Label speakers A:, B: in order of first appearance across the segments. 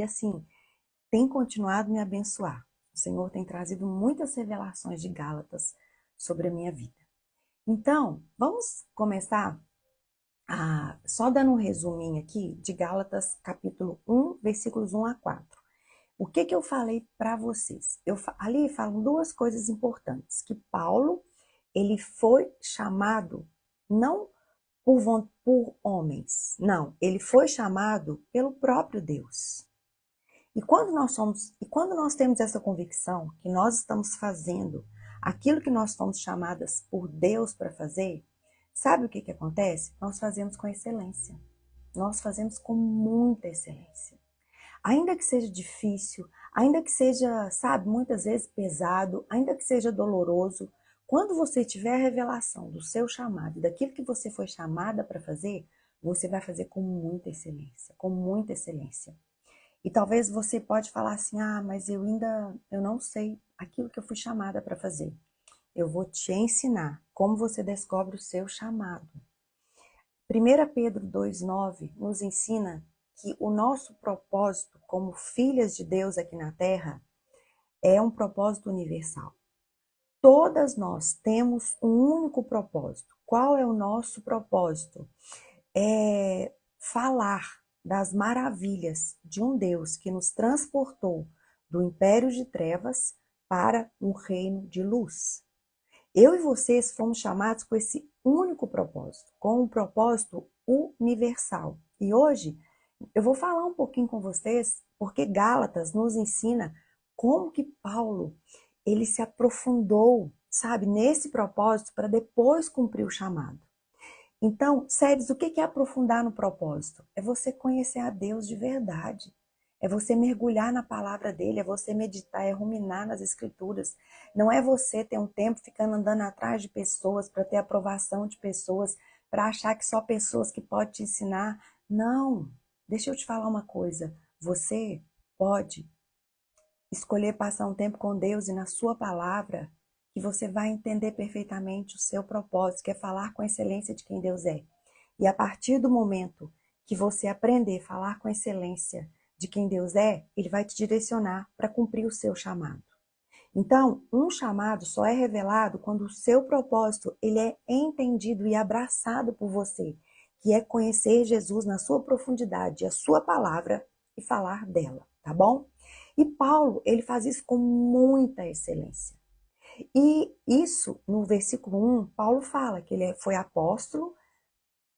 A: E assim, tem continuado a me abençoar. O Senhor tem trazido muitas revelações de Gálatas sobre a minha vida. Então, vamos começar só dando um resuminho aqui de Gálatas capítulo 1, versículos 1 a 4. O que eu falei para vocês? Ali falam duas coisas importantes, que Paulo, ele foi chamado não por homens, não, ele foi chamado pelo próprio Deus. E quando nós temos essa convicção que nós estamos fazendo aquilo que nós fomos chamadas por Deus para fazer, sabe o que acontece? Nós fazemos com excelência. Nós fazemos com muita excelência. Ainda que seja difícil, ainda que seja, sabe, muitas vezes pesado, ainda que seja doloroso, quando você tiver a revelação do seu chamado, daquilo que você foi chamada para fazer, você vai fazer com muita excelência, com muita excelência. E talvez você pode falar assim, mas eu não sei aquilo que eu fui chamada para fazer. Eu vou te ensinar como você descobre o seu chamado. 1 Pedro 2,9 nos ensina que o nosso propósito como filhas de Deus aqui na Terra é um propósito universal. Todas nós temos um único propósito. Qual é o nosso propósito? É falar das maravilhas de um Deus que nos transportou do império de trevas para um reino de luz. Eu e vocês fomos chamados com esse único propósito, com um propósito universal. E hoje eu vou falar um pouquinho com vocês, porque Gálatas nos ensina como que Paulo, ele se aprofundou, sabe, nesse propósito para depois cumprir o chamado. Então, Séries, o que é aprofundar no propósito? É você conhecer a Deus de verdade. É você mergulhar na palavra dele, é você meditar, é ruminar nas escrituras. Não é você ter um tempo ficando andando atrás de pessoas, para ter aprovação de pessoas, para achar que só pessoas que podem te ensinar. Não, deixa eu te falar uma coisa. Você pode escolher passar um tempo com Deus e na sua palavra, que você vai entender perfeitamente o seu propósito, que é falar com excelência de quem Deus é. E a partir do momento que você aprender a falar com excelência de quem Deus é, ele vai te direcionar para cumprir o seu chamado. Então, um chamado só é revelado quando o seu propósito ele é entendido e abraçado por você, que é conhecer Jesus na sua profundidade, a sua palavra e falar dela, tá bom? E Paulo, ele faz isso com muita excelência. E isso, no versículo 1, Paulo fala que ele foi apóstolo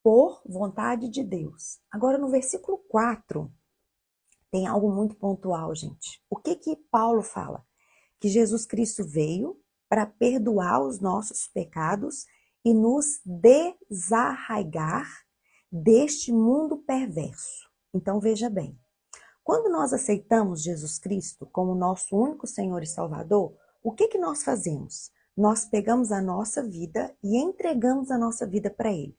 A: por vontade de Deus. Agora, no versículo 4, tem algo muito pontual, gente. O que Paulo fala? Que Jesus Cristo veio para perdoar os nossos pecados e nos desarraigar deste mundo perverso. Então, veja bem. Quando nós aceitamos Jesus Cristo como nosso único Senhor e Salvador, o que nós fazemos? Nós pegamos a nossa vida e entregamos a nossa vida para Ele.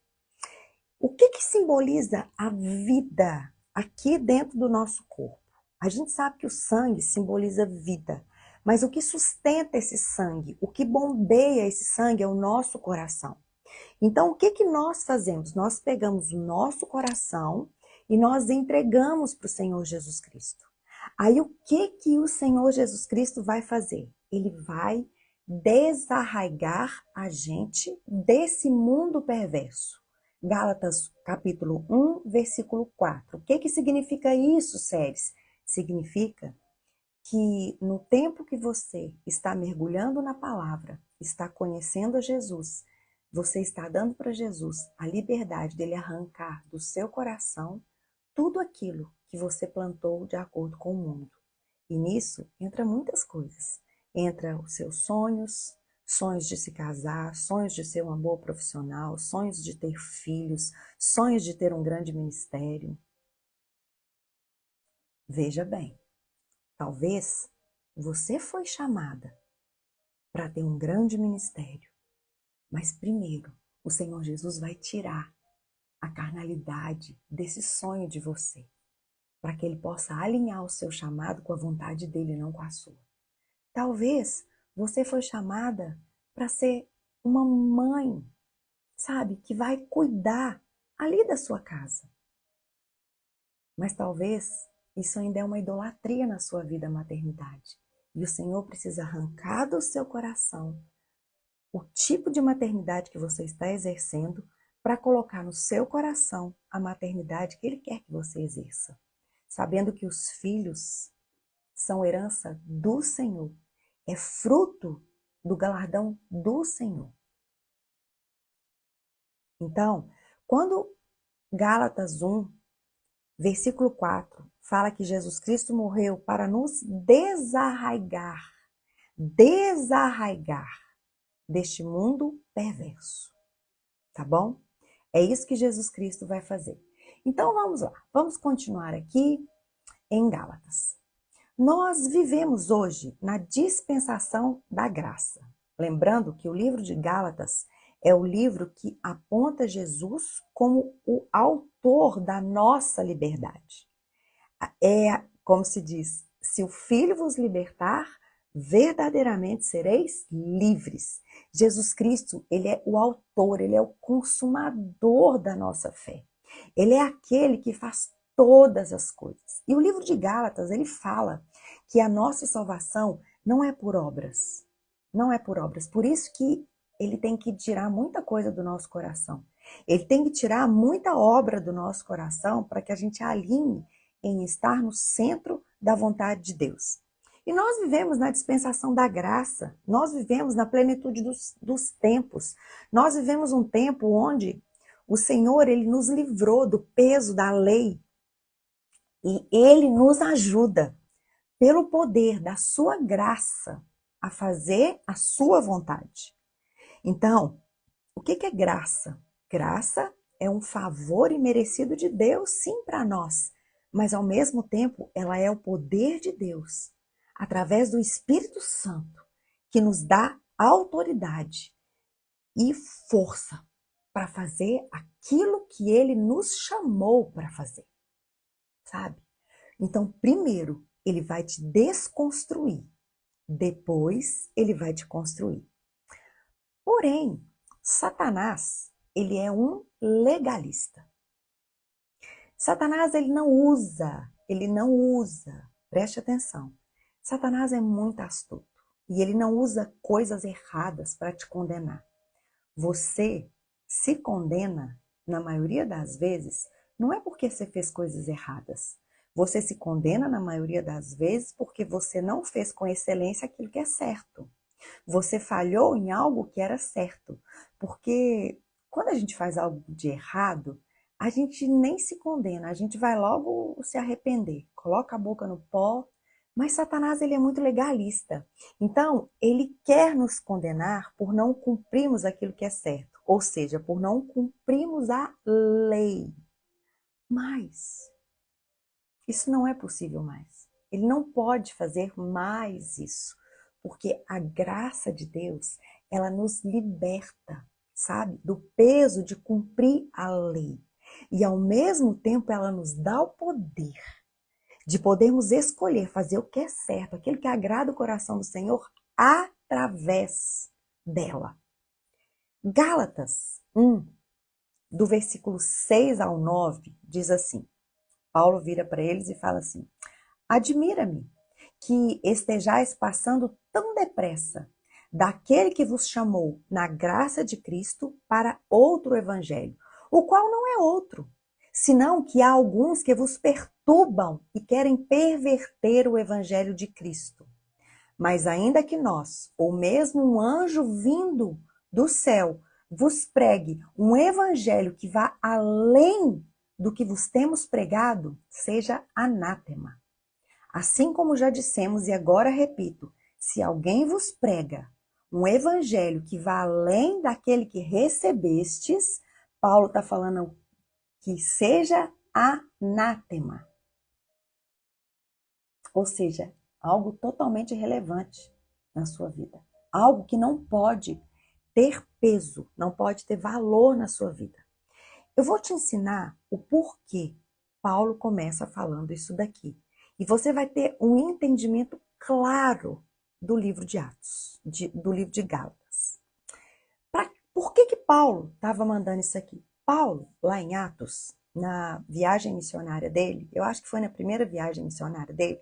A: O que simboliza a vida aqui dentro do nosso corpo? A gente sabe que o sangue simboliza vida, mas o que sustenta esse sangue, o que bombeia esse sangue é o nosso coração. Então, o que nós fazemos? Nós pegamos o nosso coração e nós entregamos para o Senhor Jesus Cristo. Aí, o que o Senhor Jesus Cristo vai fazer? Ele vai desarraigar a gente desse mundo perverso. Gálatas capítulo 1, versículo 4. O que significa isso, Séries? Significa que no tempo que você está mergulhando na palavra, está conhecendo a Jesus, você está dando para Jesus a liberdade dele arrancar do seu coração tudo aquilo que você plantou de acordo com o mundo. E nisso entra muitas coisas. Entra os seus sonhos, sonhos de se casar, sonhos de ser uma boa profissional, sonhos de ter filhos, sonhos de ter um grande ministério. Veja bem, talvez você foi chamada para ter um grande ministério, mas primeiro o Senhor Jesus vai tirar a carnalidade desse sonho de você, para que ele possa alinhar o seu chamado com a vontade dele, não com a sua. Talvez você foi chamada para ser uma mãe, sabe, que vai cuidar ali da sua casa. Mas talvez Isso ainda é uma idolatria na sua vida, a maternidade. E o Senhor precisa arrancar do seu coração o tipo de maternidade que você está exercendo para colocar no seu coração a maternidade que Ele quer que você exerça. Sabendo que os filhos são herança do Senhor. É fruto do galardão do Senhor. Então, quando Gálatas 1, versículo 4, fala que Jesus Cristo morreu para nos desarraigar deste mundo perverso. Tá bom? É isso que Jesus Cristo vai fazer. Então vamos lá, vamos continuar aqui em Gálatas. Nós vivemos hoje na dispensação da graça. Lembrando que o livro de Gálatas é o livro que aponta Jesus como o autor da nossa liberdade. É, como se diz, se o Filho vos libertar, verdadeiramente sereis livres. Jesus Cristo, ele é o autor, ele é o consumador da nossa fé. Ele é aquele que faz todas as coisas. E o livro de Gálatas, ele fala que a nossa salvação não é por obras. Não é por obras. Por isso que ele tem que tirar muita coisa do nosso coração. Ele tem que tirar muita obra do nosso coração para que a gente alinhe em estar no centro da vontade de Deus. E nós vivemos na dispensação da graça, nós vivemos na plenitude dos tempos. Nós vivemos um tempo onde o Senhor, ele nos livrou do peso da lei e ele nos ajuda, pelo poder da sua graça, a fazer a sua vontade. Então, o que é graça? Graça é um favor imerecido de Deus, sim, para nós. Mas, ao mesmo tempo, ela é o poder de Deus, através do Espírito Santo, que nos dá autoridade e força para fazer aquilo que Ele nos chamou para fazer, sabe? Então, primeiro, Ele vai te desconstruir, depois Ele vai te construir. Porém, Satanás, ele é um legalista. Satanás, ele não usa, preste atenção. Satanás é muito astuto e ele não usa coisas erradas para te condenar. Você se condena, na maioria das vezes, não é porque você fez coisas erradas. Você se condena, na maioria das vezes, porque você não fez com excelência aquilo que é certo. Você falhou em algo que era certo. Porque quando a gente faz algo de errado, a gente nem se condena, a gente vai logo se arrepender, coloca a boca no pó. Mas Satanás, ele é muito legalista. Então, ele quer nos condenar por não cumprirmos aquilo que é certo. Ou seja, por não cumprirmos a lei. Mas isso não é possível mais. Ele não pode fazer mais isso. Porque a graça de Deus, ela nos liberta, sabe? Do peso de cumprir a lei. E ao mesmo tempo ela nos dá o poder de podermos escolher fazer o que é certo, aquilo que agrada o coração do Senhor, através dela. Gálatas 1, do versículo 6 ao 9, diz assim, Paulo vira para eles e fala assim, admira-me que estejais passando tão depressa daquele que vos chamou na graça de Cristo para outro evangelho, o qual não é outro, senão que há alguns que vos perturbam e querem perverter o evangelho de Cristo. Mas ainda que nós, ou mesmo um anjo vindo do céu, vos pregue um evangelho que vá além do que vos temos pregado, seja anátema. Assim como já dissemos e agora repito, se alguém vos prega um evangelho que vá além daquele que recebestes, Paulo está falando que seja anátema. Ou seja, algo totalmente irrelevante na sua vida. Algo que não pode ter peso, não pode ter valor na sua vida. Eu vou te ensinar o porquê Paulo começa falando isso daqui. E você vai ter um entendimento claro do livro de Atos, do livro de Gálatas. Por que Paulo estava mandando isso aqui? Paulo, lá em Atos, na viagem missionária dele, eu acho que foi na primeira viagem missionária dele,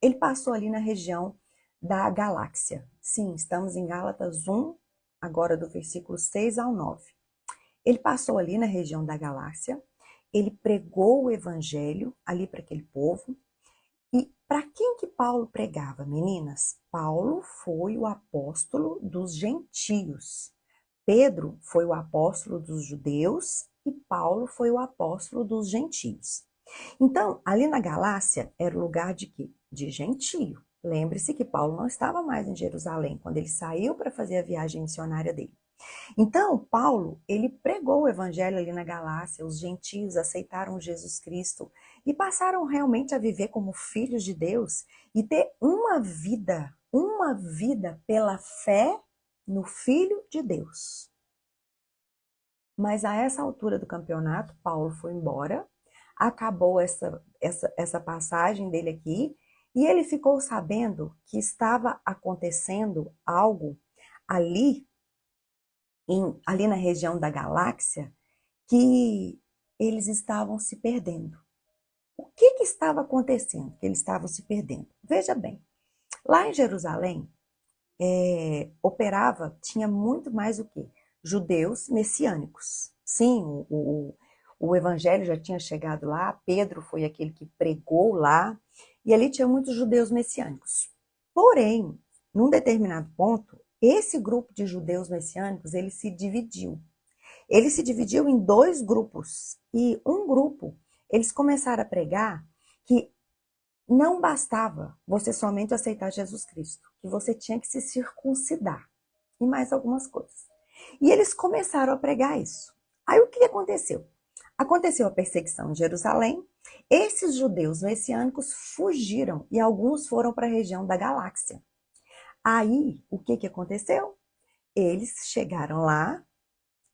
A: ele passou ali na região da Galáxia. Sim, estamos em Gálatas 1, agora do versículo 6 ao 9. Ele passou ali na região da Galáxia, ele pregou o evangelho ali para aquele povo. E para quem que Paulo pregava, meninas? Paulo foi o apóstolo dos gentios. Pedro foi o apóstolo dos judeus e Paulo foi o apóstolo dos gentios. Então, ali na Galácia era o lugar de quê? De gentio. Lembre-se que Paulo não estava mais em Jerusalém quando ele saiu para fazer a viagem missionária dele. Então, Paulo, ele pregou o evangelho ali na Galácia, os gentios aceitaram Jesus Cristo e passaram realmente a viver como filhos de Deus e ter uma vida pela fé no Filho de Deus. Mas a essa altura do campeonato, Paulo foi embora, acabou essa passagem dele aqui, e ele ficou sabendo que estava acontecendo algo ali, ali na região da galáxia, que eles estavam se perdendo. O que que estava acontecendo que eles estavam se perdendo? Veja bem, lá em Jerusalém, tinha muito mais o quê? Judeus messiânicos. Sim, o evangelho já tinha chegado lá, Pedro foi aquele que pregou lá, e ali tinha muitos judeus messiânicos. Porém, num determinado ponto, esse grupo de judeus messiânicos, ele se dividiu. Ele se dividiu em dois grupos, e um grupo, eles começaram a pregar que não bastava você somente aceitar Jesus Cristo, que você tinha que se circuncidar e mais algumas coisas. E eles começaram a pregar isso. Aí o que aconteceu? Aconteceu a perseguição em Jerusalém. Esses judeus messiânicos fugiram e alguns foram para a região da Galáxia. Aí o que aconteceu? Eles chegaram lá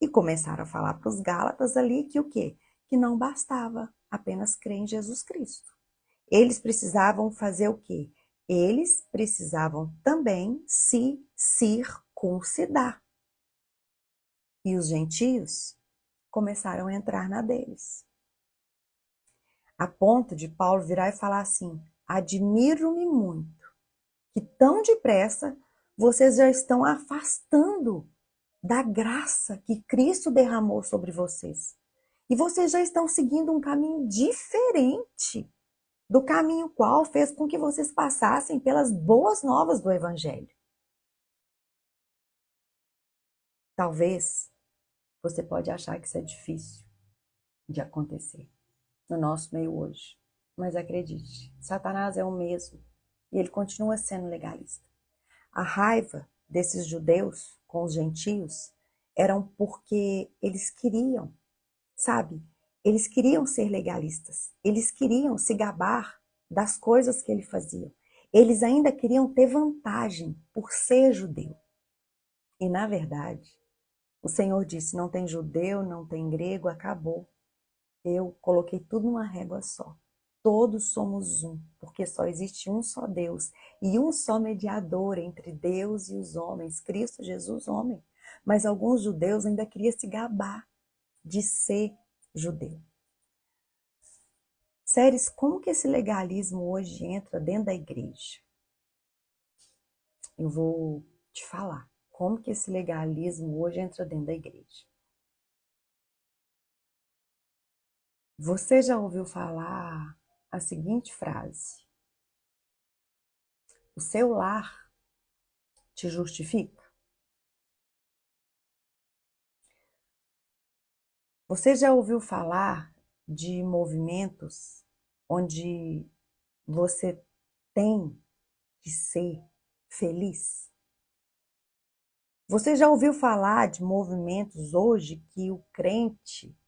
A: e começaram a falar para os Gálatas ali que o quê? Que não bastava apenas crer em Jesus Cristo. Eles precisavam fazer o quê? Eles precisavam também se circuncidar. E os gentios começaram a entrar na deles. A ponto de Paulo virar e falar assim: admiro-me muito que tão depressa vocês já estão afastando da graça que Cristo derramou sobre vocês. E vocês já estão seguindo um caminho diferente do caminho qual fez com que vocês passassem pelas boas novas do Evangelho. Talvez você pode achar que isso é difícil de acontecer no nosso meio hoje. Mas acredite, Satanás é o mesmo e ele continua sendo legalista. A raiva desses judeus com os gentios eram porque eles queriam, sabe? Eles queriam ser legalistas. Eles queriam se gabar das coisas que ele fazia. Eles ainda queriam ter vantagem por ser judeu. E na verdade, o Senhor disse: não tem judeu, não tem grego, acabou. Eu coloquei tudo numa régua só. Todos somos um, porque só existe um só Deus e um só mediador entre Deus e os homens, Cristo Jesus, homem. Mas alguns judeus ainda queriam se gabar de ser judeu. Séries, como que esse legalismo hoje entra dentro da igreja? Eu vou te falar como que esse legalismo hoje entra dentro da igreja. Você já ouviu falar a seguinte frase: o seu lar te justifica? Você já ouviu falar de movimentos onde você tem que ser feliz? Você já ouviu falar de movimentos hoje que o crente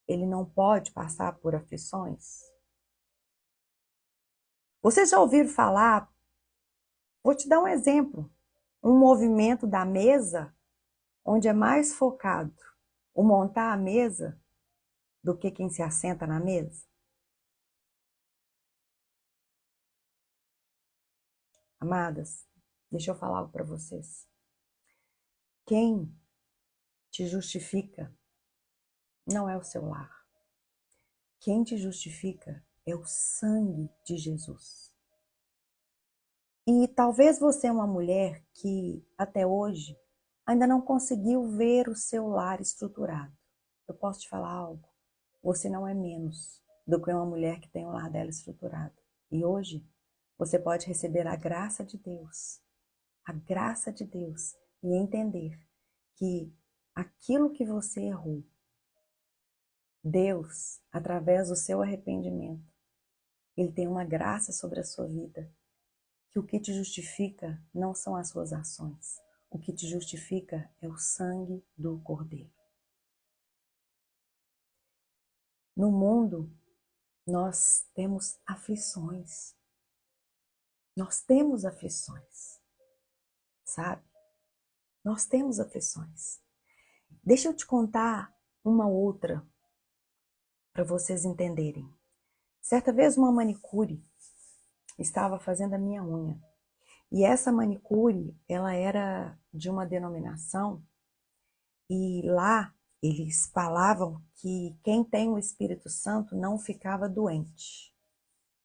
A: ele não pode passar por aflições? Você já ouviu falar, vou te dar um exemplo, um movimento da mesa onde é mais focado o montar a mesa do que quem se assenta na mesa? Amadas, deixa eu falar algo para vocês. Quem te justifica não é o seu lar. Quem te justifica é o sangue de Jesus. E talvez você é uma mulher que até hoje ainda não conseguiu ver o seu lar estruturado. Eu posso te falar algo? Você não é menos do que uma mulher que tem o lar dela estruturado. E hoje você pode receber a graça de Deus e entender que aquilo que você errou, Deus, através do seu arrependimento, Ele tem uma graça sobre a sua vida, que o que te justifica não são as suas ações. O que te justifica é o sangue do Cordeiro. No mundo, nós temos aflições. Nós temos aflições, sabe? Nós temos aflições. Deixa eu te contar uma outra para vocês entenderem. Certa vez uma manicure estava fazendo a minha unha. E essa manicure, ela era de uma denominação e lá eles falavam que quem tem o Espírito Santo não ficava doente.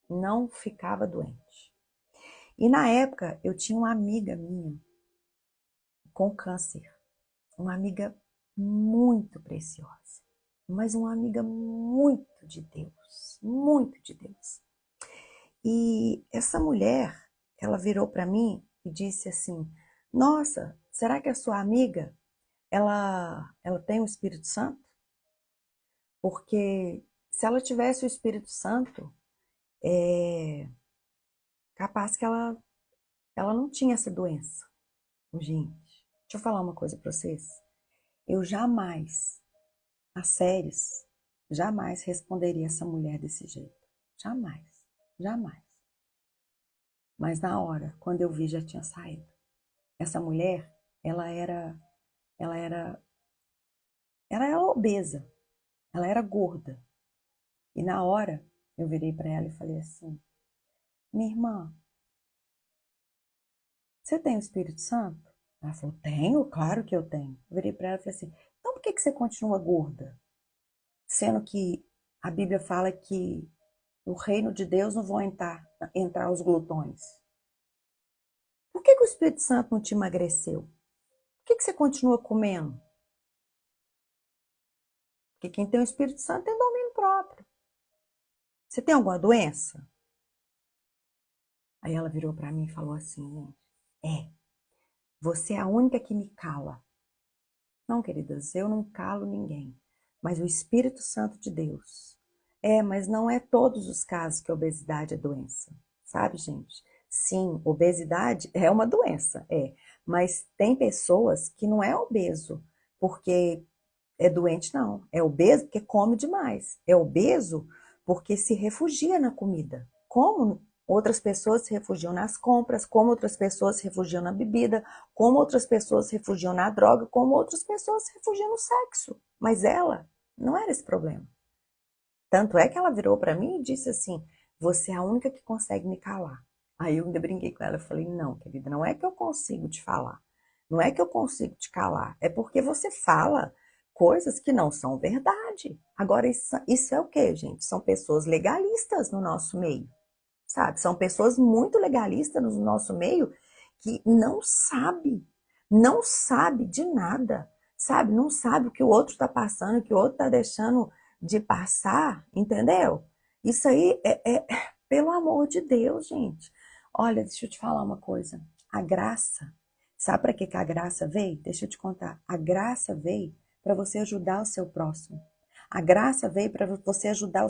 A: Não ficava doente. E na época eu tinha uma amiga minha com câncer. Uma amiga muito preciosa. Mas uma amiga muito de Deus. Muito de Deus. E essa mulher, ela virou para mim e disse assim: Nossa, será que a sua amiga, ela tem o Espírito Santo? Porque se ela tivesse o Espírito Santo, é capaz que ela não tinha essa doença. Gente, deixa eu falar uma coisa para vocês. Eu jamais, a séries, jamais responderia essa mulher desse jeito. Jamais, jamais. Mas na hora, quando eu vi, já tinha saído. Essa mulher, ela era, ela era, ela era obesa, ela era gorda. E na hora, eu virei para ela e falei assim: Minha irmã, você tem o Espírito Santo? Ela falou: Tenho, claro que eu tenho. Eu virei para ela e falei assim: Então por que você continua gorda? Sendo que a Bíblia fala que no reino de Deus não vão entrar os glutões. Por que o Espírito Santo não te emagreceu? Por que você continua comendo? Porque quem tem o Espírito Santo tem domínio próprio. Você tem alguma doença? Aí ela virou para mim e falou assim: gente, você é a única que me cala. Não, queridas, eu não calo ninguém, mas o Espírito Santo de Deus. Mas não é todos os casos que a obesidade é doença, sabe, gente? Sim, obesidade é uma doença, mas tem pessoas que não é obeso porque é doente, não. É obeso porque come demais. É obeso porque se refugia na comida. Como outras pessoas se refugiam nas compras, como outras pessoas se refugiam na bebida, como outras pessoas se refugiam na droga, como outras pessoas se refugiam no sexo. Mas ela não era esse problema. Tanto é que ela virou para mim e disse assim: Você é a única que consegue me calar. Aí eu ainda brinquei com ela. Eu falei: Não, querida, não é que eu consigo te falar. Não é que eu consigo te calar. É porque você fala coisas que não são verdade. Agora, isso é o quê, gente? São pessoas legalistas no nosso meio, sabe? São pessoas muito legalistas no nosso meio que não sabe de nada, sabe? Não sabe o que o outro está passando, o que o outro está deixando de passar, entendeu? Isso aí pelo amor de Deus, gente. Olha, deixa eu te falar uma coisa. A graça, sabe para que a graça veio? Deixa eu te contar. A graça veio para você ajudar o seu próximo. A graça veio para você ajudar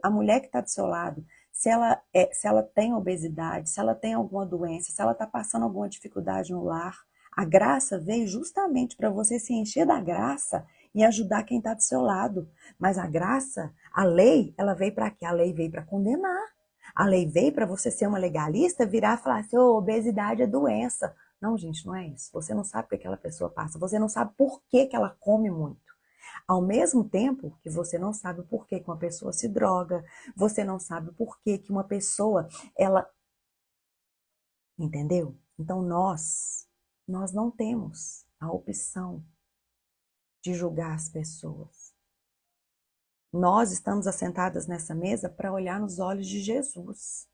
A: a mulher que está do seu lado. Se ela tem obesidade, se ela tem alguma doença, se ela está passando alguma dificuldade no lar, a graça veio justamente para você se encher da graça e ajudar quem está do seu lado. Mas a graça, a lei, ela veio para quê? A lei veio para condenar. A lei veio para você ser uma legalista, virar e falar assim: obesidade é doença. Não, gente, não é isso. Você não sabe o que aquela pessoa passa. Você não sabe por que ela come muito. Ao mesmo tempo que você não sabe por que uma pessoa se droga, você não sabe por que uma pessoa, ela... Entendeu? Então nós não temos a opção de julgar as pessoas. Nós estamos assentadas nessa mesa para olhar nos olhos de Jesus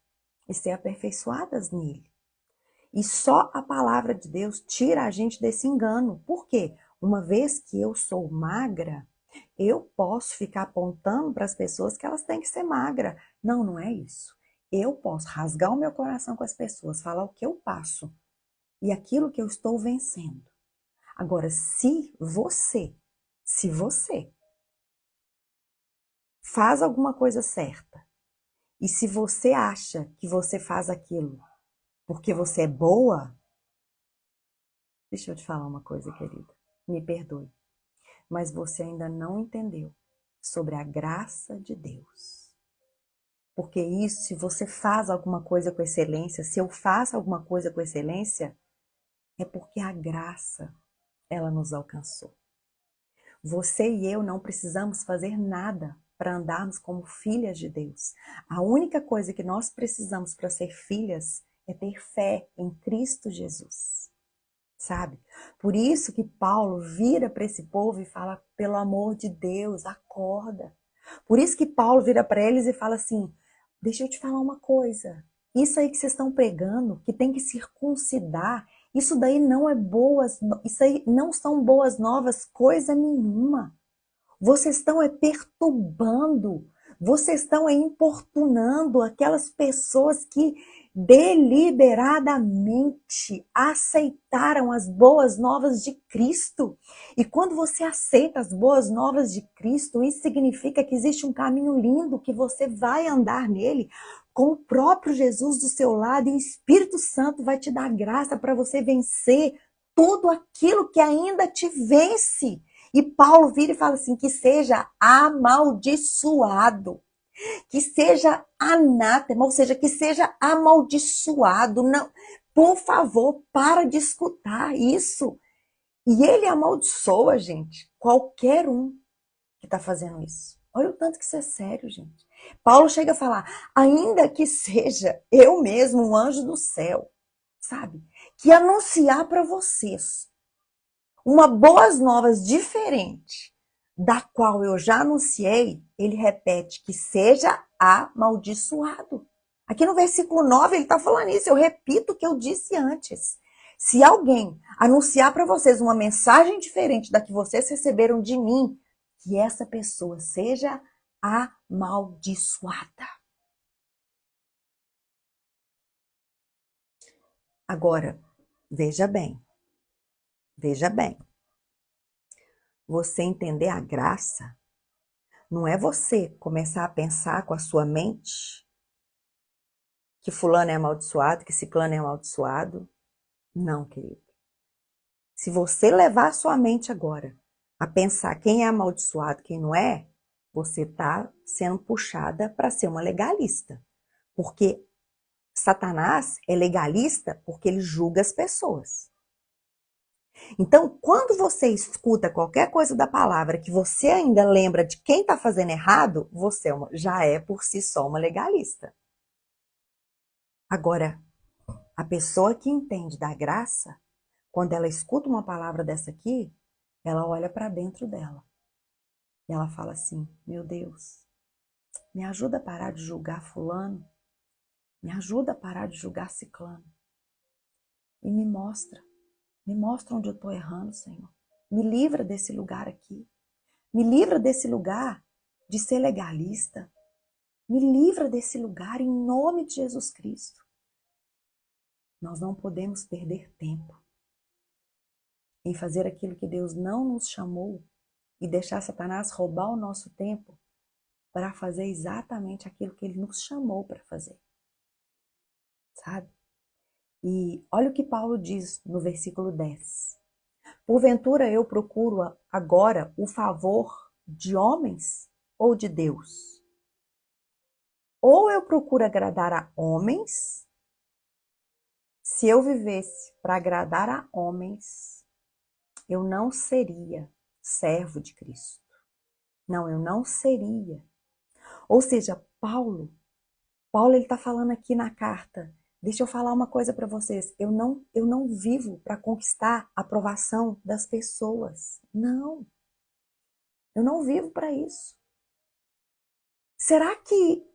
A: e ser aperfeiçoadas nele. E só a palavra de Deus tira a gente desse engano. Por quê? Uma vez que eu sou magra, eu posso ficar apontando para as pessoas que elas têm que ser magra. Não, não é isso. Eu posso rasgar o meu coração com as pessoas, falar o que eu passo e aquilo que eu estou vencendo. Agora, se você faz alguma coisa certa e se você acha que você faz aquilo porque você é boa, deixa eu te falar uma coisa, querida. Me perdoe, mas você ainda não entendeu sobre a graça de Deus. Porque isso, se você faz alguma coisa com excelência, se eu faço alguma coisa com excelência, é porque a graça, ela nos alcançou. Você e eu não precisamos fazer nada para andarmos como filhas de Deus. A única coisa que nós precisamos para ser filhas é ter fé em Cristo Jesus. Sabe? Por isso que Paulo vira para esse povo e fala, pelo amor de Deus, acorda. Por isso que Paulo vira para eles e fala assim, deixa eu te falar uma coisa, isso aí que vocês estão pregando, que tem que circuncidar, isso daí não é isso aí não são boas novas, coisa nenhuma. Vocês estão perturbando, vocês estão importunando aquelas pessoas que deliberadamente aceitaram as boas novas de Cristo. E quando você aceita as boas novas de Cristo, isso significa que existe um caminho lindo que você vai andar nele com o próprio Jesus do seu lado e o Espírito Santo vai te dar graça para você vencer tudo aquilo que ainda te vence. E Paulo vira e fala assim, que seja amaldiçoado, que seja anátema, ou seja, que seja amaldiçoado. Não, por favor, para de escutar isso. E ele amaldiçoa, gente, qualquer um que está fazendo isso. Olha o tanto que isso é sério, gente. Paulo chega a falar, ainda que seja eu mesmo, um anjo do céu, sabe? Que anunciar para vocês uma boas novas diferente da qual eu já anunciei, ele repete que seja amaldiçoado. Aqui no versículo 9 ele está falando isso, eu repito o que eu disse antes. Se alguém anunciar para vocês uma mensagem diferente da que vocês receberam de mim, que essa pessoa seja amaldiçoada. Agora, veja bem, veja bem. Você entender a graça não é você começar a pensar com a sua mente que fulano é amaldiçoado, que ciclano é amaldiçoado. Não, querido. Se você levar a sua mente agora a pensar quem é amaldiçoado, quem não é, você está sendo puxada para ser uma legalista. Porque Satanás é legalista porque ele julga as pessoas. Então, quando você escuta qualquer coisa da palavra que você ainda lembra de quem está fazendo errado, você já é por si só uma legalista. Agora, a pessoa que entende da graça, quando ela escuta uma palavra dessa aqui, ela olha para dentro dela. E ela fala assim, meu Deus, me ajuda a parar de julgar fulano, me ajuda a parar de julgar ciclano. E me mostra onde eu estou errando, Senhor. Me livra desse lugar aqui. Me livra desse lugar de ser legalista. Me livra desse lugar em nome de Jesus Cristo. Nós não podemos perder tempo em fazer aquilo que Deus não nos chamou e deixar Satanás roubar o nosso tempo para fazer exatamente aquilo que ele nos chamou para fazer. Sabe? E olha o que Paulo diz no versículo 10. Porventura eu procuro agora o favor de homens ou de Deus? Ou eu procuro agradar a homens? Se eu vivesse para agradar a homens, eu não seria servo de Cristo. Não, eu não seria. Ou seja, Paulo ele está falando aqui na carta, deixa eu falar uma coisa para vocês, eu não vivo para conquistar a aprovação das pessoas. Não, eu não vivo para isso. Será que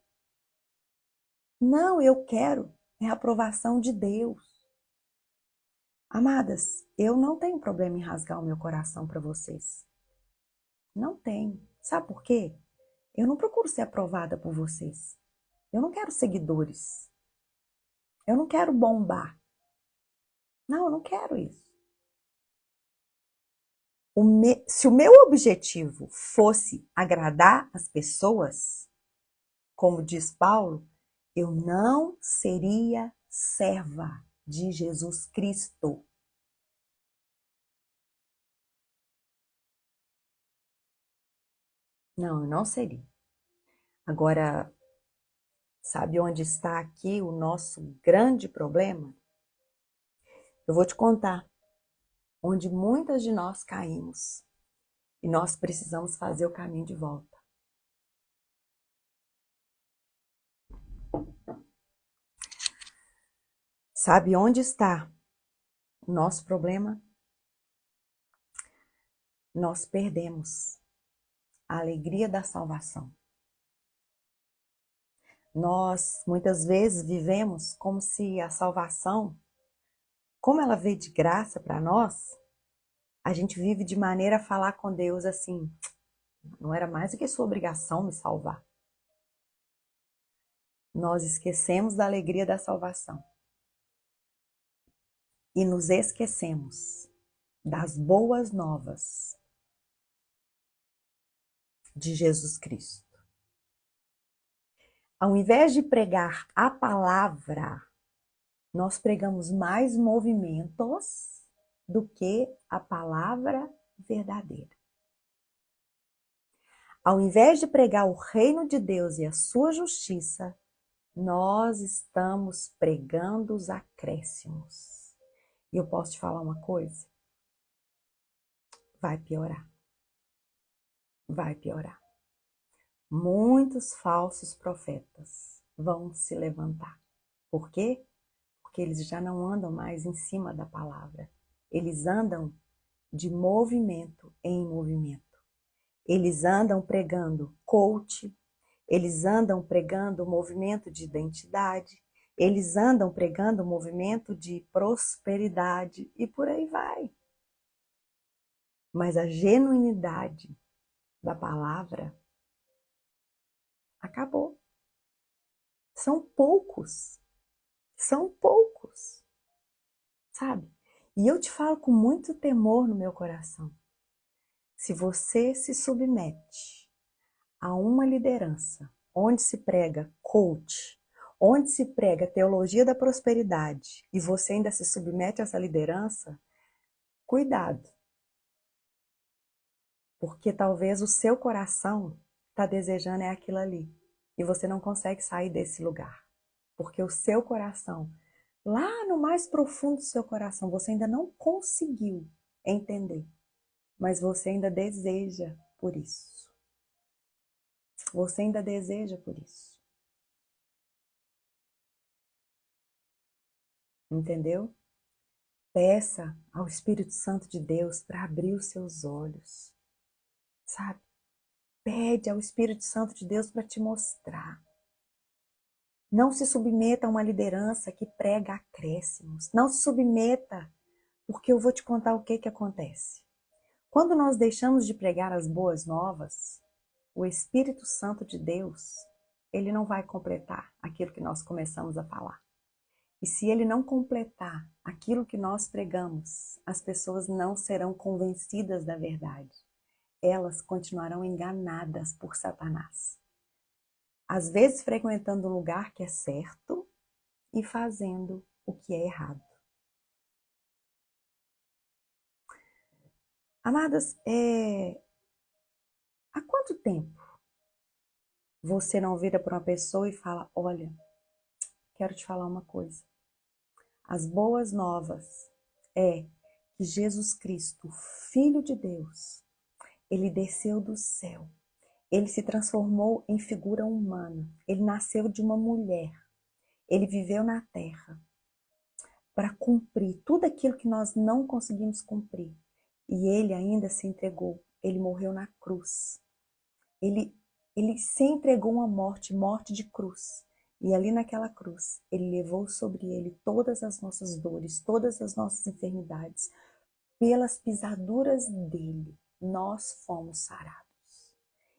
A: não, eu quero é a aprovação de Deus? Amadas, eu não tenho problema em rasgar o meu coração para vocês. Não tenho. Sabe por quê? Eu não procuro ser aprovada por vocês. Eu não quero seguidores. Eu não quero bombar. Não, eu não quero isso. Se o meu objetivo fosse agradar as pessoas, como diz Paulo, eu não seria serva de Jesus Cristo. Não, eu não seria. Agora, sabe onde está aqui o nosso grande problema? Eu vou te contar onde muitas de nós caímos e nós precisamos fazer o caminho de volta. Sabe onde está o nosso problema? Nós perdemos a alegria da salvação. Nós, muitas vezes, vivemos como se a salvação, como ela veio de graça para nós, a gente vive de maneira a falar com Deus assim, não era mais do que sua obrigação me salvar. Nós esquecemos da alegria da salvação. E nos esquecemos das boas novas de Jesus Cristo. Ao invés de pregar a palavra, nós pregamos mais movimentos do que a palavra verdadeira. Ao invés de pregar o reino de Deus e a sua justiça, nós estamos pregando os acréscimos. E eu posso te falar uma coisa? Vai piorar. Vai piorar. Muitos falsos profetas vão se levantar. Por quê? Porque eles já não andam mais em cima da palavra. Eles andam de movimento em movimento. Eles andam pregando coach, eles andam pregando movimento de identidade, eles andam pregando movimento de prosperidade e por aí vai. Mas a genuinidade da palavra acabou. São poucos, sabe? E eu te falo com muito temor no meu coração. Se você se submete a uma liderança onde se prega coach, onde se prega teologia da prosperidade e você ainda se submete a essa liderança, cuidado. Porque talvez o seu coração está desejando é aquilo ali e você não consegue sair desse lugar. Porque o seu coração, lá no mais profundo do seu coração, você ainda não conseguiu entender, mas você ainda deseja por isso. Você ainda deseja por isso. Entendeu? Peça ao Espírito Santo de Deus para abrir os seus olhos, sabe? Pede ao Espírito Santo de Deus para te mostrar. Não se submeta a uma liderança que prega acréscimos. Não se submeta, porque eu vou te contar o que acontece. Quando nós deixamos de pregar as boas novas, o Espírito Santo de Deus, ele não vai completar aquilo que nós começamos a falar. E se ele não completar aquilo que nós pregamos, as pessoas não serão convencidas da verdade. Elas continuarão enganadas por Satanás. Às vezes frequentando um lugar que é certo e fazendo o que é errado. Amadas, há quanto tempo você não vira para uma pessoa e fala, olha, quero te falar uma coisa. As boas novas é que Jesus Cristo, Filho de Deus, ele desceu do céu. Ele se transformou em figura humana. Ele nasceu de uma mulher. Ele viveu na terra para cumprir tudo aquilo que nós não conseguimos cumprir. E ele ainda se entregou. Ele morreu na cruz. Ele Ele se entregou uma morte, morte de cruz. E ali naquela cruz, ele levou sobre ele todas as nossas dores, todas as nossas enfermidades. Pelas pisaduras dele, nós fomos sarados.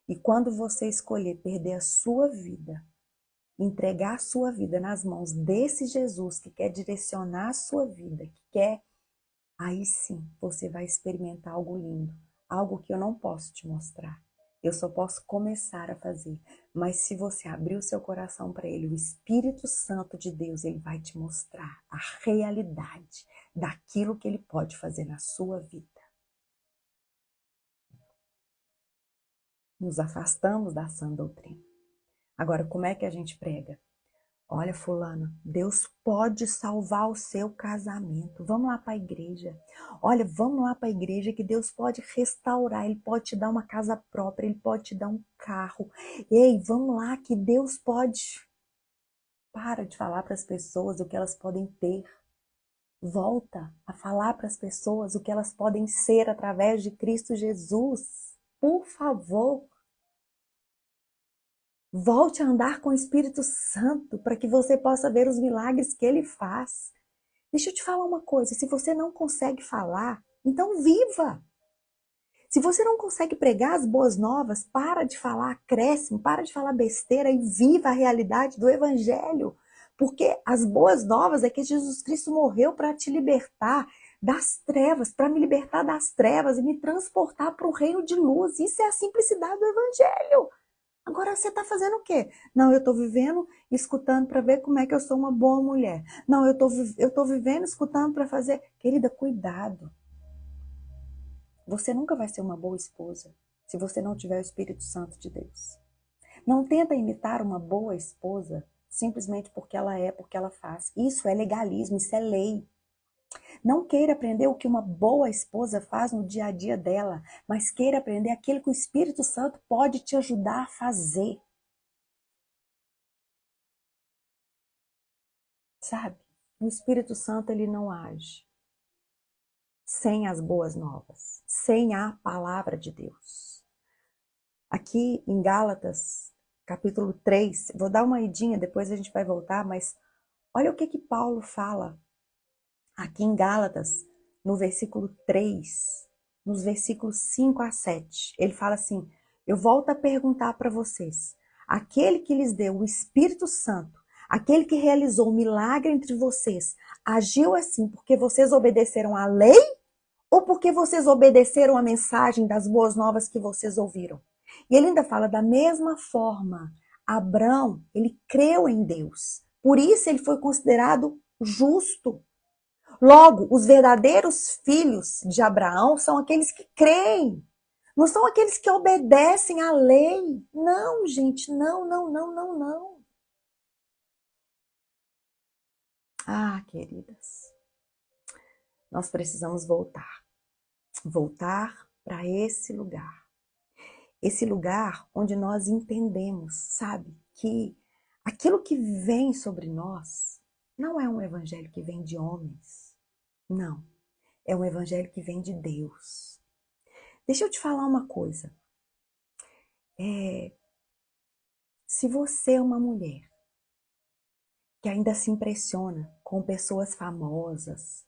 A: E quando você escolher perder a sua vida, entregar a sua vida nas mãos desse Jesus que quer direcionar a sua vida, que quer, aí sim você vai experimentar algo lindo, algo que eu não posso te mostrar. Eu só posso começar a fazer. Mas se você abrir o seu coração para Ele, o Espírito Santo de Deus, Ele vai te mostrar a realidade daquilo que Ele pode fazer na sua vida. Nos afastamos da sã doutrina. Agora, como é que a gente prega? Olha, fulano, Deus pode salvar o seu casamento. Vamos lá para a igreja. Olha, vamos lá para a igreja que Deus pode restaurar. Ele pode te dar uma casa própria, Ele pode te dar um carro. Ei, vamos lá que Deus pode. Para de falar para as pessoas o que elas podem ter. Volta a falar para as pessoas o que elas podem ser através de Cristo Jesus. Por favor. Volte a andar com o Espírito Santo para que você possa ver os milagres que Ele faz. Deixa eu te falar uma coisa, se você não consegue falar, então viva. Se você não consegue pregar as boas novas, para de falar acréscimo, para de falar besteira e viva a realidade do Evangelho. Porque as boas novas é que Jesus Cristo morreu para te libertar das trevas, para me libertar das trevas e me transportar para o reino de luz. Isso é a simplicidade do Evangelho. Agora você está fazendo o quê? Não, eu estou vivendo, escutando para ver como é que eu sou uma boa mulher. Não, eu tô vivendo, escutando para fazer... Querida, cuidado. Você nunca vai ser uma boa esposa se você não tiver o Espírito Santo de Deus. Não tenta imitar uma boa esposa simplesmente porque ela faz. Isso é legalismo, isso é lei. Não queira aprender o que uma boa esposa faz no dia a dia dela, mas queira aprender aquilo que o Espírito Santo pode te ajudar a fazer. Sabe? O Espírito Santo, ele não age sem as boas novas, sem a palavra de Deus. Aqui em Gálatas, capítulo 3, vou dar uma idinha, depois a gente vai voltar, mas olha o que Paulo fala aqui em Gálatas, no versículo 3, nos versículos 5 a 7. Ele fala assim, eu volto a perguntar para vocês, aquele que lhes deu o Espírito Santo, aquele que realizou o milagre entre vocês, agiu assim porque vocês obedeceram à lei ou porque vocês obedeceram à mensagem das boas novas que vocês ouviram? E ele ainda fala da mesma forma, Abraão, ele creu em Deus, por isso ele foi considerado justo. Logo, os verdadeiros filhos de Abraão são aqueles que creem. Não são aqueles que obedecem à lei. Não, gente, não, não, não, não, não. Ah, queridas, nós precisamos voltar. Voltar para esse lugar. Esse lugar onde nós entendemos, sabe, que aquilo que vem sobre nós não é um evangelho que vem de homens. Não. É um evangelho que vem de Deus. Deixa eu te falar uma coisa. Se você é uma mulher que ainda se impressiona com pessoas famosas,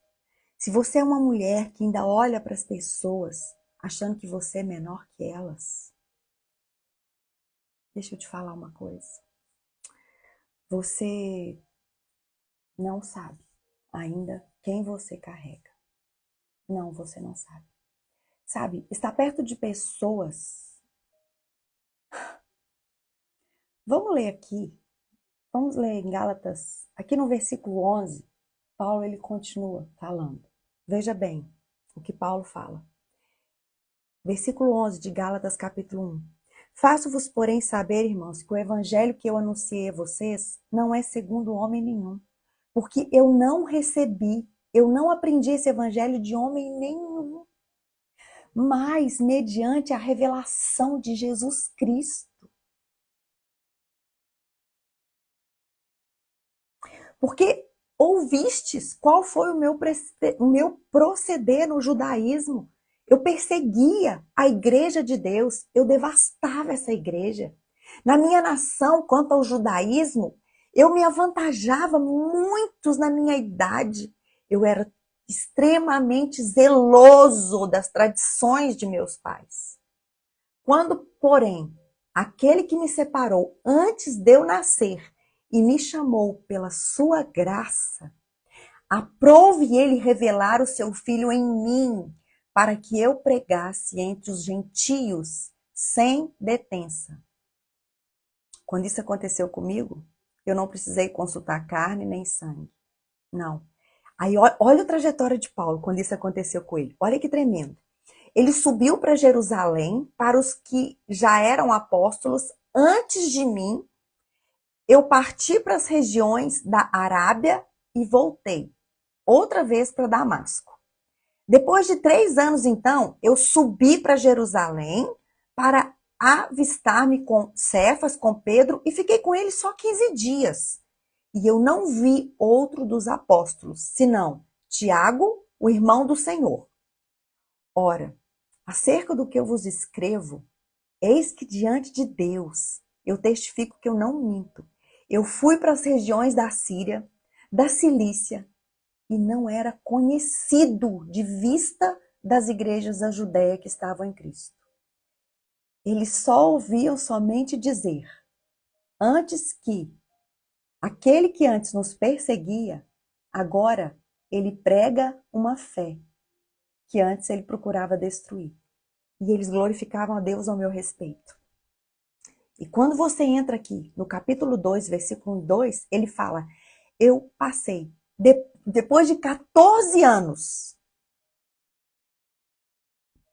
A: se você é uma mulher que ainda olha para as pessoas achando que você é menor que elas, deixa eu te falar uma coisa. Você não sabe ainda quem você carrega. Não, você não sabe. Sabe, estar perto de pessoas... Vamos ler aqui. Vamos ler em Gálatas, aqui no versículo 11, Paulo ele continua falando. Veja bem o que Paulo fala. Versículo 11 de Gálatas capítulo 1. Faço-vos, porém, saber, irmãos, que o evangelho que eu anunciei a vocês não é segundo homem nenhum. Porque eu não recebi, eu não aprendi esse evangelho de homem nenhum. Mas mediante a revelação de Jesus Cristo. Porque ouvistes qual foi o meu proceder no judaísmo. Eu perseguia a igreja de Deus, eu devastava essa igreja. Na minha nação, quanto ao judaísmo, eu me avantajava muito na minha idade. Eu era extremamente zeloso das tradições de meus pais. Quando, porém, aquele que me separou antes de eu nascer e me chamou pela sua graça, aprove ele revelar o seu filho em mim, para que eu pregasse entre os gentios sem detença. Quando isso aconteceu comigo, eu não precisei consultar carne nem sangue. Não. Aí olha a trajetória de Paulo quando isso aconteceu com ele. Olha que tremendo. Ele subiu para Jerusalém para os que já eram apóstolos antes de mim. Eu parti para as regiões da Arábia e voltei outra vez para Damasco. Depois de 3 anos, então, eu subi para Jerusalém para avistar-me com Cefas, com Pedro, e fiquei com ele só 15 dias. E eu não vi outro dos apóstolos, senão Tiago, o irmão do Senhor. Ora, acerca do que eu vos escrevo, eis que diante de Deus eu testifico que eu não minto. Eu fui para as regiões da Síria, da Cilícia, e não era conhecido de vista das igrejas da Judéia que estavam em Cristo. Eles só ouviam somente dizer, antes que aquele que antes nos perseguia, agora ele prega uma fé que antes ele procurava destruir. E eles glorificavam a Deus ao meu respeito. E quando você entra aqui no capítulo 2, versículo 2, ele fala, eu passei, depois de 14 anos,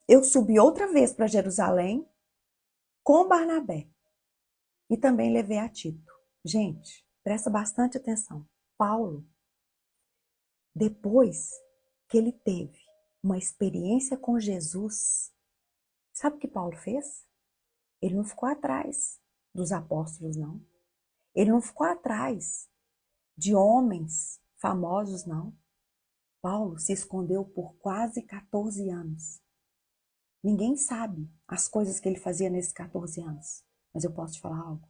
A: eu subi outra vez para Jerusalém com Barnabé e também levei a Tito. Gente, presta bastante atenção. Paulo, depois que ele teve uma experiência com Jesus, sabe o que Paulo fez? Ele não ficou atrás dos apóstolos, não. Ele não ficou atrás de homens famosos, não. Paulo se escondeu por quase 14 anos. Ninguém sabe as coisas que ele fazia nesses 14 anos. Mas eu posso te falar algo.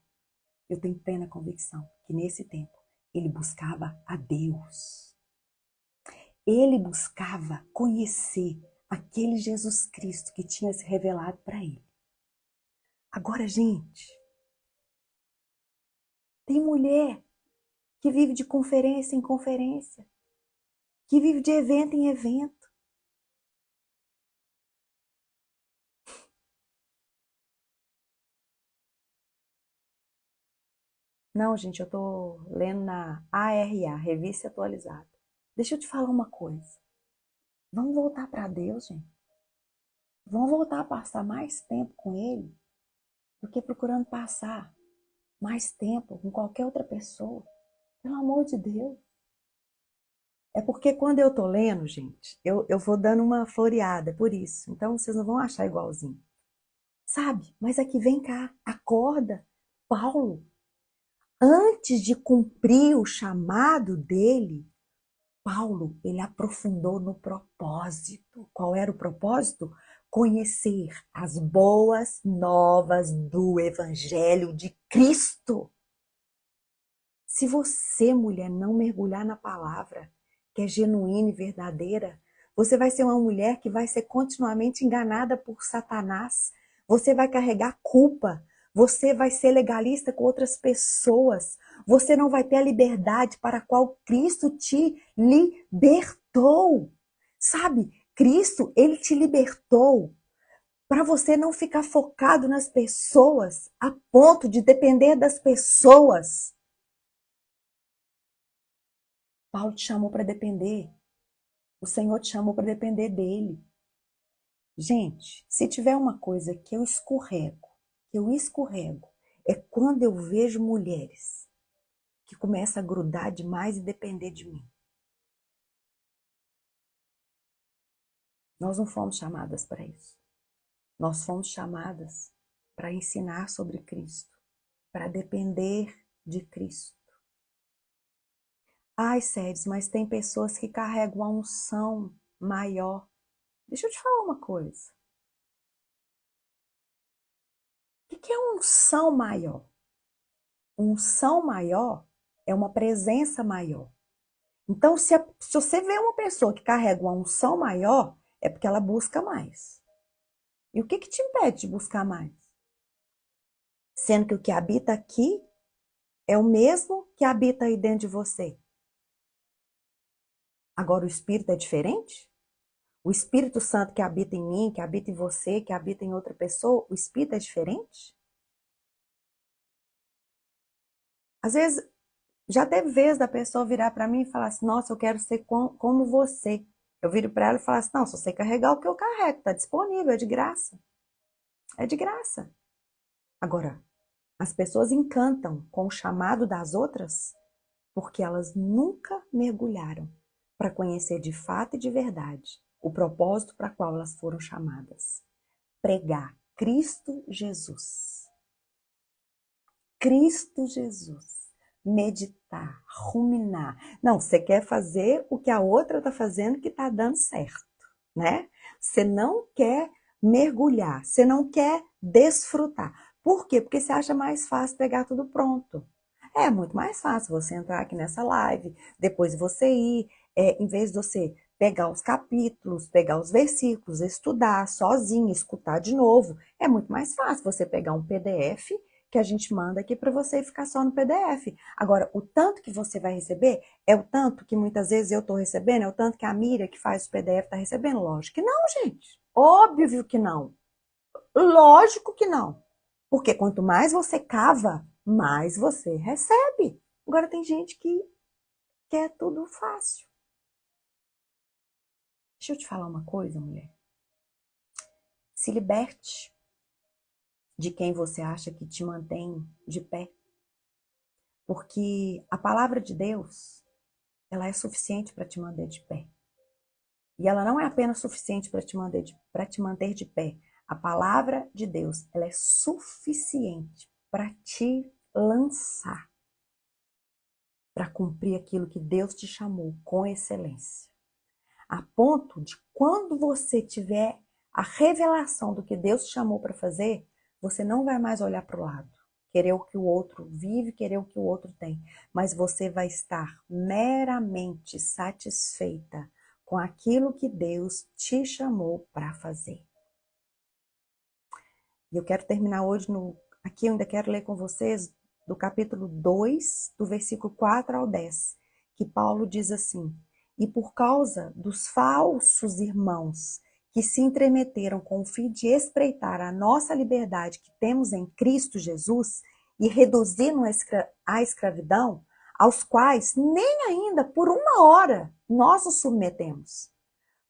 A: Eu tenho plena convicção que nesse tempo ele buscava a Deus. Ele buscava conhecer aquele Jesus Cristo que tinha se revelado para ele. Agora, gente, tem mulher que vive de conferência em conferência, que vive de evento em evento. Não, gente, eu tô lendo na ARA, Revista Atualizada. Deixa eu te falar uma coisa. Vamos voltar para Deus, gente. Vamos voltar a passar mais tempo com Ele do que procurando passar mais tempo com qualquer outra pessoa. Pelo amor de Deus. É porque quando eu tô lendo, gente, eu vou dando uma floreada, por isso. Então vocês não vão achar igualzinho. Sabe? Mas aqui vem cá, acorda. Paulo, antes de cumprir o chamado dele, Paulo, ele aprofundou no propósito. Qual era o propósito? Conhecer as boas novas do Evangelho de Cristo. Se você, mulher, não mergulhar na palavra, que é genuína e verdadeira, você vai ser uma mulher que vai ser continuamente enganada por Satanás. Você vai carregar culpa. Você vai ser legalista com outras pessoas. Você não vai ter a liberdade para a qual Cristo te libertou. Sabe? Cristo, ele te libertou para você não ficar focado nas pessoas a ponto de depender das pessoas. Paulo te chamou para depender. O Senhor te chamou para depender dele. Gente, se tiver uma coisa que eu escorrego, é quando eu vejo mulheres que começam a grudar demais e depender de mim. Nós não fomos chamadas para isso. Nós fomos chamadas para ensinar sobre Cristo, para depender de Cristo. Ai, Séries, mas tem pessoas que carregam a unção maior. Deixa eu te falar uma coisa. O que é unção maior? Unção maior é uma presença maior. Então, se você vê uma pessoa que carrega uma unção maior, é porque ela busca mais. E o que te impede de buscar mais? Sendo que o que habita aqui é o mesmo que habita aí dentro de você. Agora, o Espírito é diferente? O Espírito Santo que habita em mim, que habita em você, que habita em outra pessoa, o Espírito é diferente? Às vezes, já teve vez da pessoa virar para mim e falar assim, nossa, eu quero ser como você. Eu viro para ela e falo assim, não, se você carregar o que eu carrego, está disponível, é de graça. É de graça. Agora, as pessoas encantam com o chamado das outras porque elas nunca mergulharam para conhecer de fato e de verdade o propósito para qual elas foram chamadas. Pregar Cristo Jesus. Cristo Jesus. Meditar, ruminar. Não, você quer fazer o que a outra está fazendo que está dando certo, né? Você não quer mergulhar, você não quer desfrutar. Por quê? Porque você acha mais fácil pegar tudo pronto. É muito mais fácil você entrar aqui nessa live, depois você ir, em vez de você pegar os capítulos, pegar os versículos, estudar sozinho, escutar de novo, é muito mais fácil você pegar um PDF que a gente manda aqui para você ficar só no PDF. Agora, o tanto que você vai receber é o tanto que muitas vezes eu estou recebendo, é o tanto que a Miriam que faz o PDF está recebendo? Lógico que não, gente. Óbvio que não. Lógico que não. Porque quanto mais você cava, mais você recebe. Agora tem gente que quer tudo fácil. Deixa eu te falar uma coisa, mulher. Se liberte de quem você acha que te mantém de pé. Porque a palavra de Deus, ela é suficiente para te manter de pé. E ela não é apenas suficiente para te manter de pé. A palavra de Deus, ela é suficiente para te lançar, para cumprir aquilo que Deus te chamou com excelência. A ponto de quando você tiver a revelação do que Deus te chamou para fazer, você não vai mais olhar para o lado, querer o que o outro vive, querer o que o outro tem, mas você vai estar meramente satisfeita com aquilo que Deus te chamou para fazer. E eu quero terminar hoje aqui eu ainda quero ler com vocês do capítulo 2, do versículo 4 ao 10, que Paulo diz assim: e por causa dos falsos irmãos que se entremeteram com o fim de espreitar a nossa liberdade que temos em Cristo Jesus e reduzir-nos à escravidão, aos quais nem ainda por uma hora nós nos submetemos.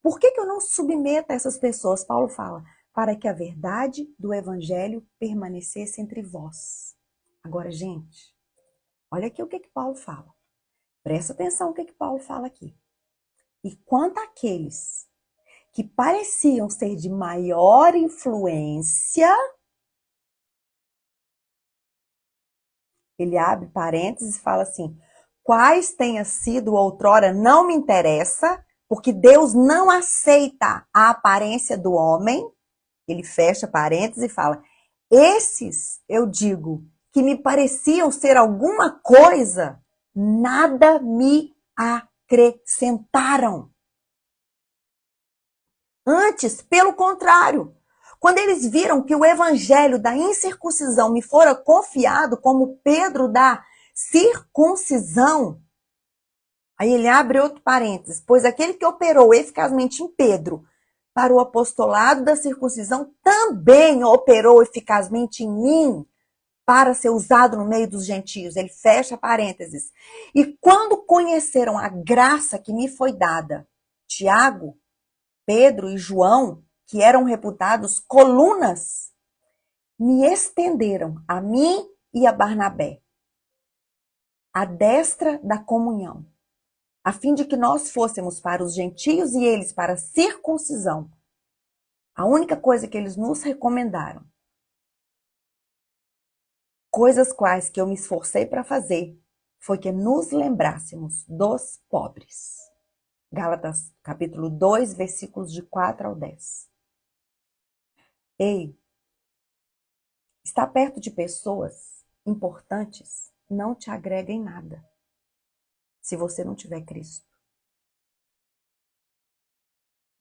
A: Por que eu não submeto a essas pessoas? Paulo fala, para que a verdade do evangelho permanecesse entre vós. Agora, gente, olha aqui o que Paulo fala. Presta atenção no que Paulo fala aqui. E quanto àqueles que pareciam ser de maior influência, ele abre parênteses e fala assim, quais tenha sido outrora não me interessa, porque Deus não aceita a aparência do homem. Ele fecha parênteses e fala, esses, eu digo, que me pareciam ser alguma coisa, nada me acrescentaram. Antes, pelo contrário, quando eles viram que o evangelho da incircuncisão me fora confiado como Pedro da circuncisão, aí ele abre outro parênteses, pois aquele que operou eficazmente em Pedro para o apostolado da circuncisão também operou eficazmente em mim para ser usado no meio dos gentios. Ele fecha parênteses. E quando conheceram a graça que me foi dada, Tiago, Pedro e João, que eram reputados colunas, me estenderam a mim e a Barnabé, a destra da comunhão, a fim de que nós fôssemos para os gentios e eles para a circuncisão. A única coisa que eles nos recomendaram, coisas quais que eu me esforcei para fazer, foi que nos lembrássemos dos pobres. Gálatas, capítulo 2, versículos de 4 ao 10. Ei, Estar perto de pessoas importantes não te agrega em nada, se você não tiver Cristo.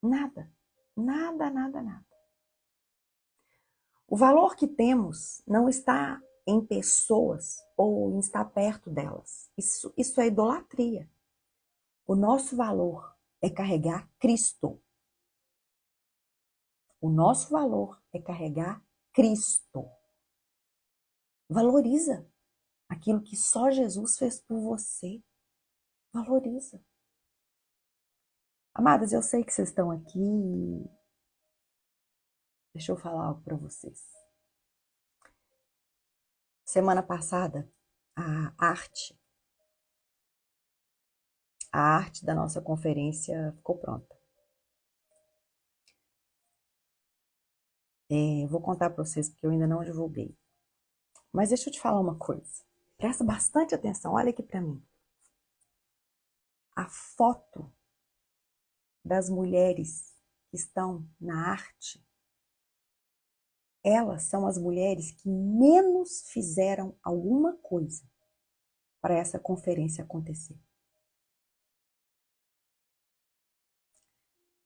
A: Nada, nada, nada, nada. O valor que temos não está em pessoas ou em estar perto delas. Isso é idolatria. O nosso valor é carregar Cristo. O nosso valor é carregar Cristo. Valoriza aquilo que só Jesus fez por você. Valoriza. Amadas, eu sei que vocês estão aqui. Deixa eu falar algo para vocês. Semana passada, a arte da nossa conferência ficou pronta. Vou contar para vocês porque eu ainda não divulguei. Mas deixa eu te falar uma coisa. Presta bastante atenção, olha aqui para mim. A foto das mulheres que estão na arte, elas são as mulheres que menos fizeram alguma coisa para essa conferência acontecer.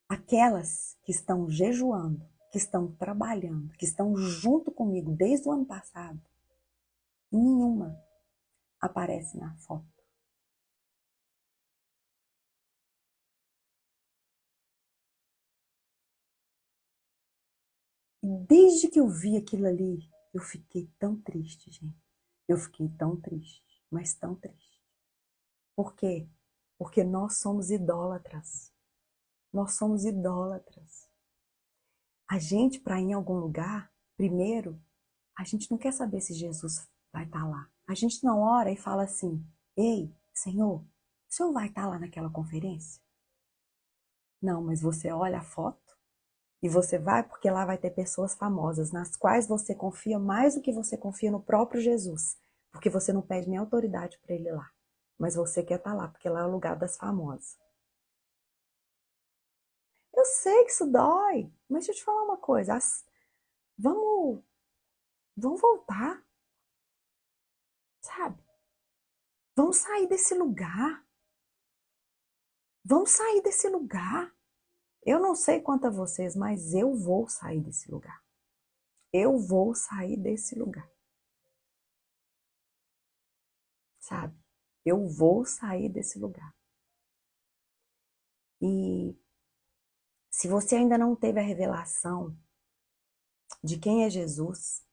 A: Aquelas que estão jejuando, que estão trabalhando, que estão junto comigo desde o ano passado, nenhuma aparece na foto. Desde que eu vi aquilo ali, eu fiquei tão triste, gente. Eu fiquei tão triste, mas tão triste. Por quê? Porque nós somos idólatras. Nós somos idólatras. A gente, para ir em algum lugar, primeiro, a gente não quer saber se Jesus vai estar lá. A gente não ora e fala assim, ei, Senhor, o Senhor vai estar lá naquela conferência? Não, mas você olha a foto e você vai porque lá vai ter pessoas famosas, nas quais você confia mais do que você confia no próprio Jesus. Porque você não pede nem autoridade para ele ir lá. Mas você quer estar lá, porque lá é o lugar das famosas. Eu sei que isso dói, mas deixa eu te falar uma coisa. Vamos voltar, sabe? Vamos sair desse lugar. Vamos sair desse lugar. Eu não sei quanto a vocês, mas eu vou sair desse lugar. Eu vou sair desse lugar. Sabe? Eu vou sair desse lugar. E se você ainda não teve a revelação de quem é Jesus,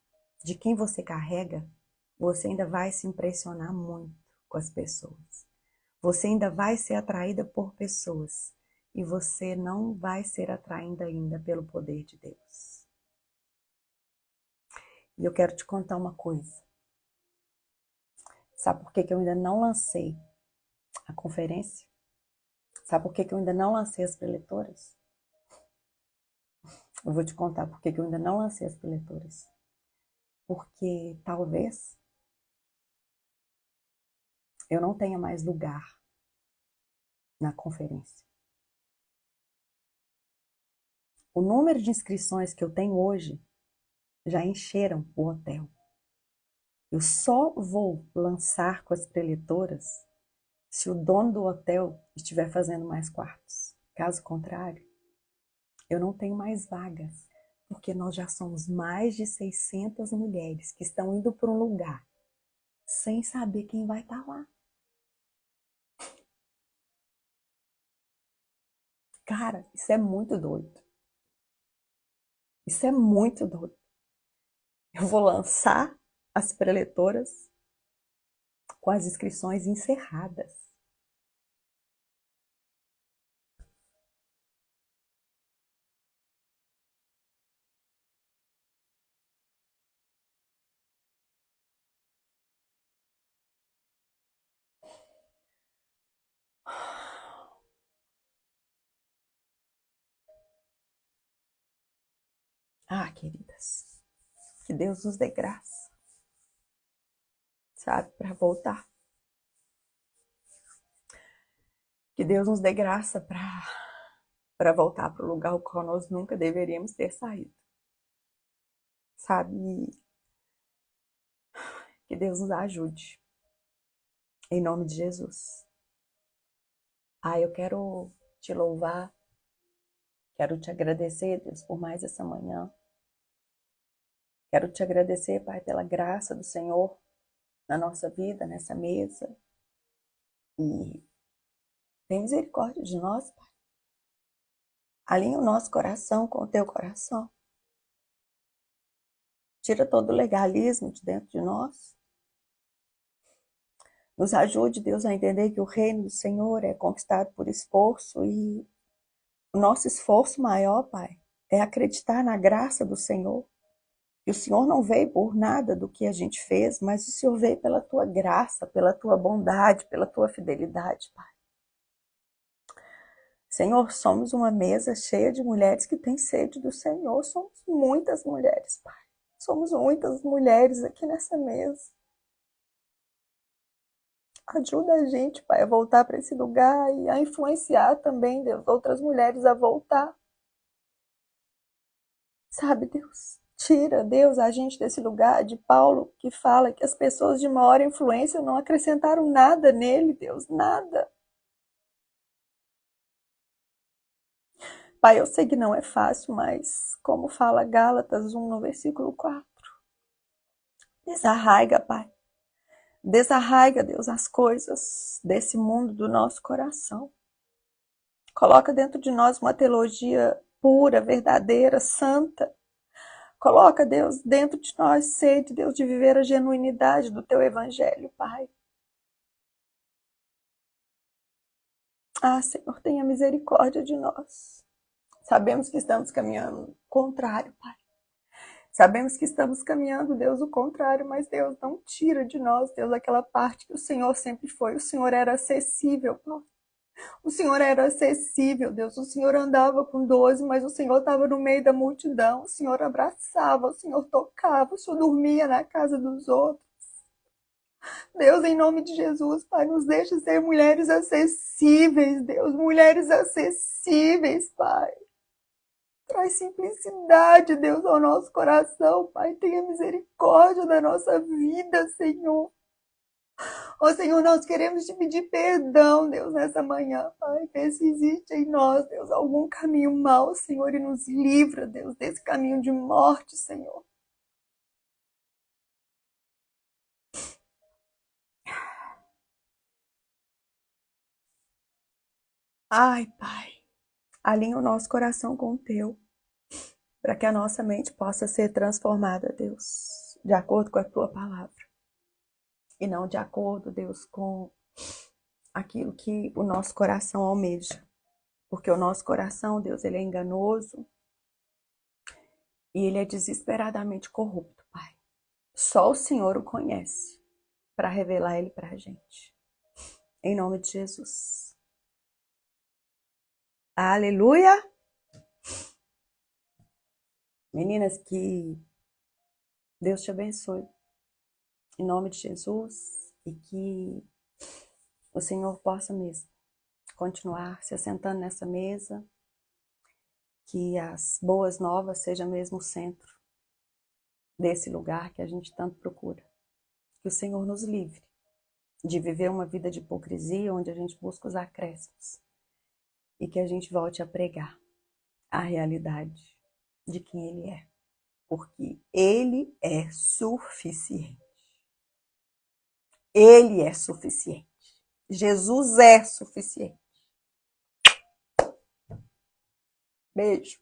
A: de quem você carrega, você ainda vai se impressionar muito com as pessoas. Você ainda vai ser atraída por pessoas. E você não vai ser atraída ainda pelo poder de Deus. E eu quero te contar uma coisa. Sabe por que eu ainda não lancei a conferência? Sabe por que eu ainda não lancei as preletoras? Eu vou te contar por que eu ainda não lancei as preletoras. Porque talvez eu não tenha mais lugar na conferência. O número de inscrições que eu tenho hoje já encheram o hotel. Eu só vou lançar com as preletoras se o dono do hotel estiver fazendo mais quartos. Caso contrário, eu não tenho mais vagas, porque nós já somos mais de 600 mulheres que estão indo para um lugar sem saber quem vai estar lá. Cara, isso é muito doido. Isso é muito doido. Eu vou lançar as preletoras com as inscrições encerradas. Ah, queridas, que Deus nos dê graça, sabe, para voltar. Que Deus nos dê graça para voltar para o lugar ao qual nós nunca deveríamos ter saído. Sabe? Que Deus nos ajude. Em nome de Jesus. Eu quero te louvar. Quero te agradecer, Deus, por mais essa manhã. Quero te agradecer, Pai, pela graça do Senhor na nossa vida, nessa mesa. E tem misericórdia de nós, Pai. Alinha o nosso coração com o teu coração. Tira todo o legalismo de dentro de nós. Nos ajude, Deus, a entender que o reino do Senhor é conquistado por esforço e o nosso esforço maior, Pai, é acreditar na graça do Senhor. Que o Senhor não veio por nada do que a gente fez, mas o Senhor veio pela tua graça, pela tua bondade, pela tua fidelidade, Pai. Senhor, somos uma mesa cheia de mulheres que têm sede do Senhor. Somos muitas mulheres, Pai. Somos muitas mulheres aqui nessa mesa. Ajuda a gente, Pai, a voltar para esse lugar e a influenciar também, Deus, outras mulheres a voltar. Sabe, Deus? Tira, Deus, a gente desse lugar de Paulo, que fala que as pessoas de maior influência não acrescentaram nada nele, Deus, nada. Pai, eu sei que não é fácil, mas como fala Gálatas 1 no versículo 4, desarraiga, Pai. Desarraiga, Deus, as coisas desse mundo do nosso coração. Coloca dentro de nós uma teologia pura, verdadeira, santa. Coloca, Deus, dentro de nós sede, Deus, de viver a genuinidade do teu evangelho, Pai. Senhor, tenha misericórdia de nós. Sabemos que estamos caminhando o contrário, Pai. Sabemos que estamos caminhando, Deus, o contrário, mas Deus, não tira de nós, Deus, aquela parte que o Senhor sempre foi. O Senhor era acessível, Pai. O Senhor era acessível, Deus. O Senhor andava com 12, mas o Senhor estava no meio da multidão. O Senhor abraçava, o Senhor tocava, o Senhor dormia na casa dos outros. Deus, em nome de Jesus, Pai, nos deixa ser mulheres acessíveis, Deus. Mulheres acessíveis, Pai. Traz simplicidade, Deus, ao nosso coração, Pai. Tenha misericórdia da nossa vida, Senhor. Senhor, nós queremos te pedir perdão, Deus, nessa manhã, Pai. Vê se existe em nós, Deus, algum caminho mau, Senhor, e nos livra, Deus, desse caminho de morte, Senhor. Pai, alinha o nosso coração com o teu, para que a nossa mente possa ser transformada, Deus, de acordo com a tua palavra. E não de acordo, Deus, com aquilo que o nosso coração almeja. Porque o nosso coração, Deus, ele é enganoso e ele é desesperadamente corrupto, Pai. Só o Senhor o conhece para revelar ele para a gente. Em nome de Jesus. Aleluia! Meninas, que Deus te abençoe. Em nome de Jesus. E que o Senhor possa mesmo continuar se assentando nessa mesa. Que as boas novas sejam mesmo o centro desse lugar que a gente tanto procura. Que o Senhor nos livre de viver uma vida de hipocrisia, onde a gente busca os acréscimos. E que a gente volte a pregar a realidade de quem Ele é. Porque Ele é suficiente. Ele é suficiente. Jesus é suficiente. Beijo.